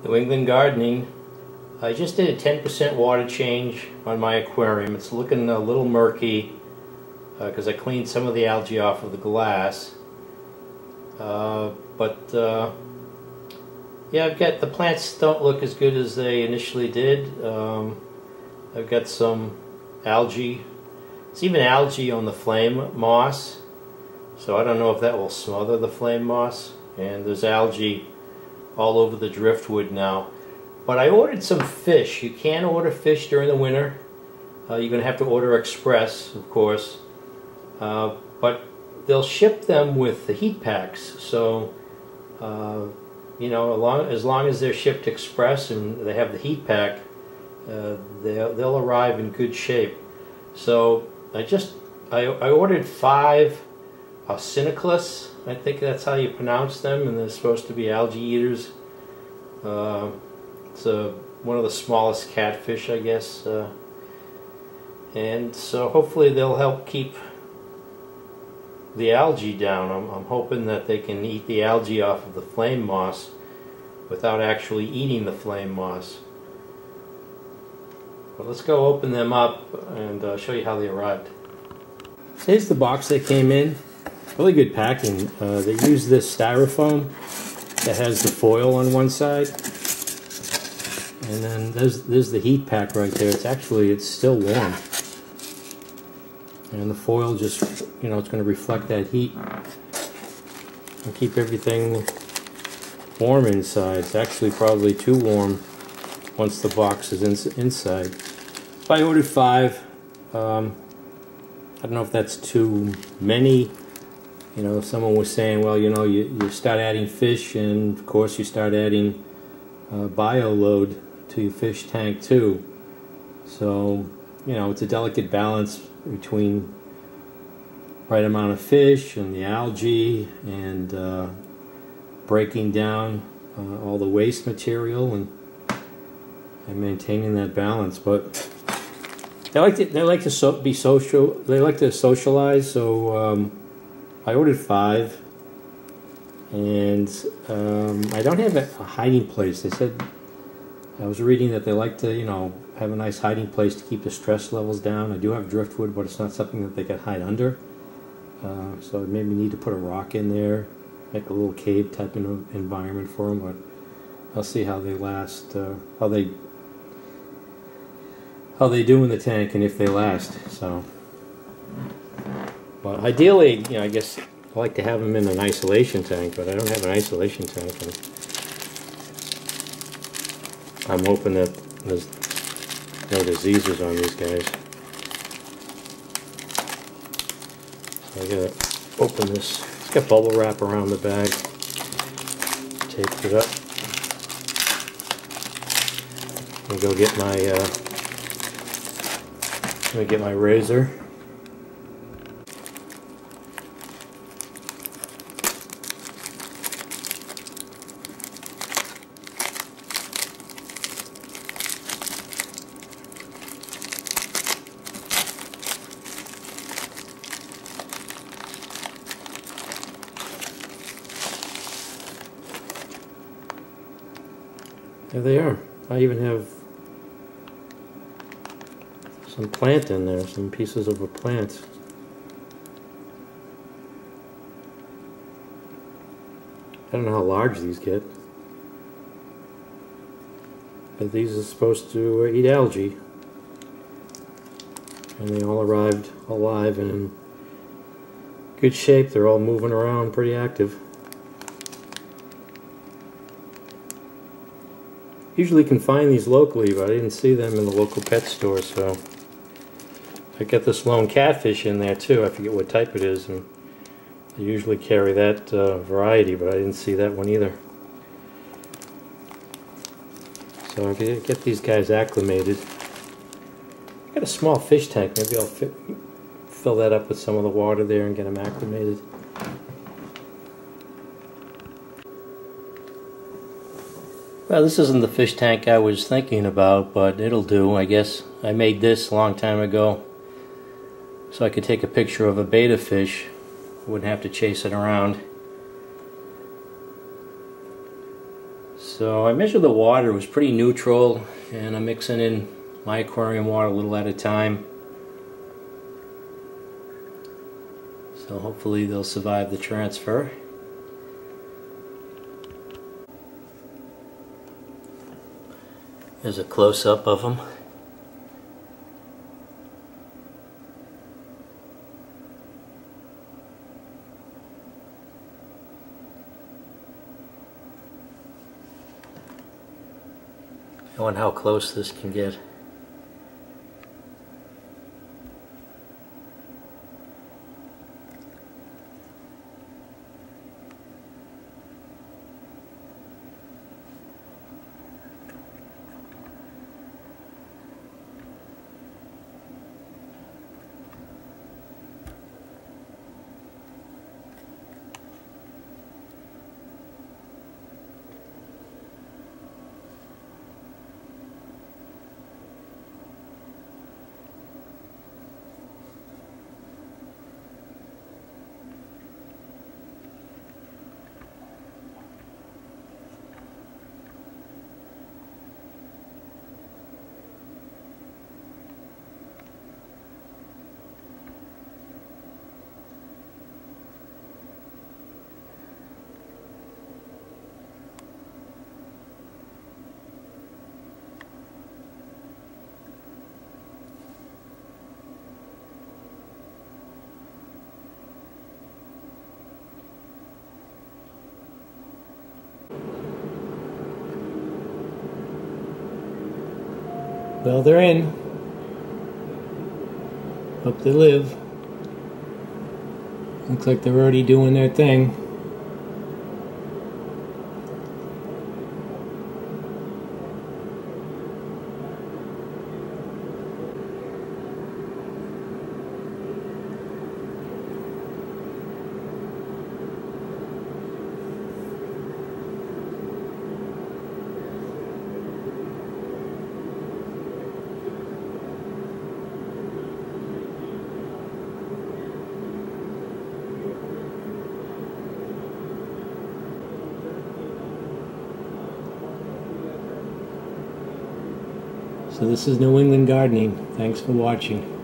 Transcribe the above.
New England Gardening. I just did a 10% water change on my aquarium. It's looking a little murky because I cleaned some of the algae off of the glass. Yeah, I've got the plants don't look as good as they initially did. I've got some algae. It's even algae on the flame moss, so I don't know if that will smother the flame moss. And there's algae all over the driftwood now. But I ordered some fish. You can order fish during the winter. You're going to have to order express, of course. But they'll ship them with the heat packs. So, you know, as long as they're shipped express and they have the heat pack, they'll arrive in good shape. So I ordered 5 Otocinclus. I think that's how you pronounce them, and they're supposed to be algae eaters. It's one of the smallest catfish, I guess, and so hopefully they'll help keep the algae down. I'm hoping that they can eat the algae off of the flame moss without actually eating the flame moss. But let's go open them up and show you how they arrived. Here's the box they came in. Really good packing. They use this styrofoam that has the foil on one side. And then there's the heat pack right there. It's still warm. And the foil just, you know, it's going to reflect that heat and keep everything warm inside. It's actually probably too warm once the box is inside. So I ordered 5. I don't know if that's too many. You know, someone was saying, well, you know, you start adding fish, and of course you start adding bio load to your fish tank too. So, you know, it's a delicate balance between right amount of fish and the algae and breaking down all the waste material and maintaining that balance. But they like to be social. They like to socialize. So I ordered 5, and I don't have a hiding place. They said, I was reading that they like to, you know, have a nice hiding place to keep the stress levels down. I do have driftwood, but it's not something that they can hide under. So it made me need to put a rock in there, make a little cave type of environment for them. But I'll see how they last, how they do in the tank, and if they last. So, but ideally, you know, I guess I like to have them in an isolation tank, but I don't have an isolation tank. And I'm hoping that there's no diseases on these guys. So I gotta open this. It's got bubble wrap around the bag. Tape it up. I'm gonna go get my razor. There they are. I even have some plant in there, some pieces of a plant. I don't know how large these get, but these are supposed to eat algae, and they all arrived alive and in good shape. They're all moving around, pretty active. Usually can find these locally, but I didn't see them in the local pet store, so I got this lone catfish in there too. I forget what type it is, and they usually carry that variety, but I didn't see that one either. So I get these guys acclimated. I got a small fish tank. Maybe I'll fill that up with some of the water there and get them acclimated. Well, this isn't the fish tank I was thinking about, but it'll do, I guess. I made this a long time ago so I could take a picture of a betta fish. Wouldn't have to chase it around. So I measured the water, it was pretty neutral, and I'm mixing in my aquarium water a little at a time. So hopefully they'll survive the transfer. Here's a close-up of them. Showing how close this can get. Well, they're in. Hope they live. Looks like they're already doing their thing. So this is New England Gardening. Thanks for watching.